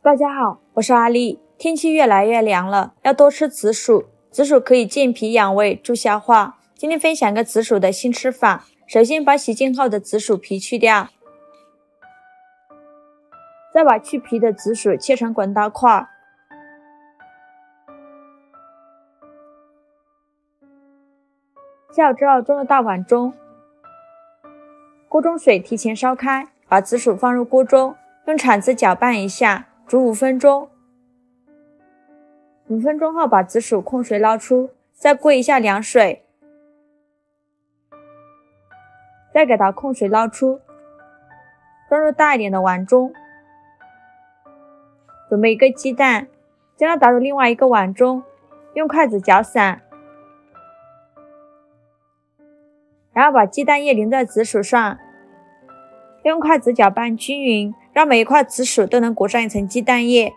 大家好，我是阿丽。天气越来越凉了，要多吃紫薯。紫薯可以健脾养胃、助消化。今天分享个紫薯的新吃法。首先把洗净后的紫薯皮去掉，再把去皮的紫薯切成滚刀块，切好之后装入大碗中，锅中水提前烧开，把紫薯放入锅中，用铲子搅拌一下，煮5分钟。5分钟后把紫薯控水捞出，再过一下凉水，再给它控水捞出，装入大一点的碗中。准备1个鸡蛋，将它打入另外一个碗中，用筷子搅散，然后把鸡蛋液淋在紫薯上，用筷子搅拌均匀，让每一块紫薯都能裹上一层鸡蛋液。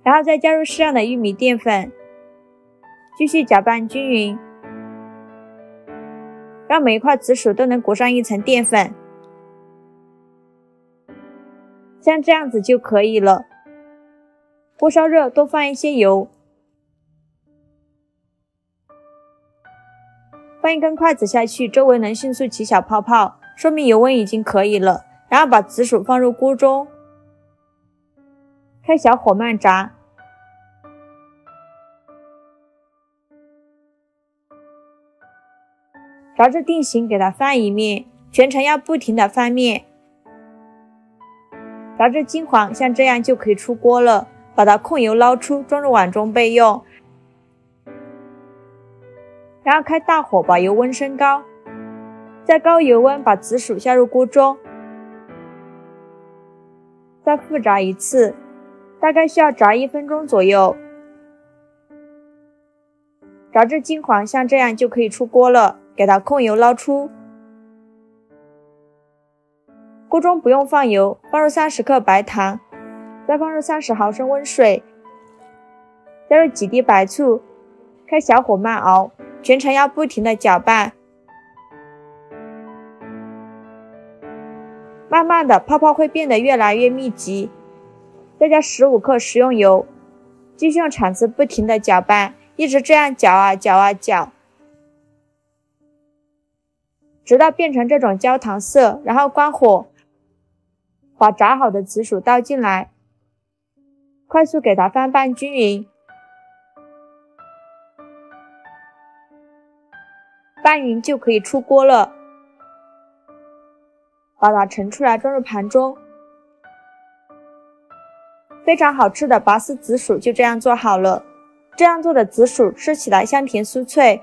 然后再加入适量的玉米淀粉，继续搅拌均匀，让每一块紫薯都能裹上一层淀粉。像这样子就可以了。锅烧热，多放一些油，放1根筷子下去，周围能迅速起小泡泡，说明油温已经可以了。然后把紫薯放入锅中，开小火慢炸，炸至定型，给它翻一面，全程要不停的翻面，炸至金黄，像这样就可以出锅了。把它控油捞出，装入碗中备用。然后开大火，把油温升高，在高油温把紫薯下入锅中，再复炸一次，大概需要炸1分钟左右，炸至金黄，像这样就可以出锅了。给它控油捞出。锅中不用放油，放入30克白糖，再放入30毫升温水，加入几滴白醋，开小火慢熬，全程要不停的搅拌。慢慢的泡泡会变得越来越密集，再加15克食用油，继续用铲子不停的搅拌，一直这样搅啊搅啊搅，直到变成这种焦糖色，然后关火，把炸好的紫薯倒进来，快速给它翻拌均匀，拌匀就可以出锅了。把它盛出来，装入盘中。非常好吃的拔丝紫薯就这样做好了。这样做的紫薯吃起来香甜酥脆，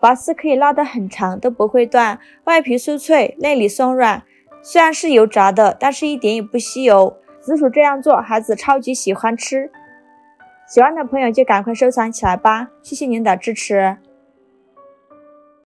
拔丝可以拉得很长，都不会断，外皮酥脆，内里松软。虽然是油炸的，但是一点也不吸油。紫薯这样做，孩子超级喜欢吃。喜欢的朋友就赶快收藏起来吧，谢谢您的支持。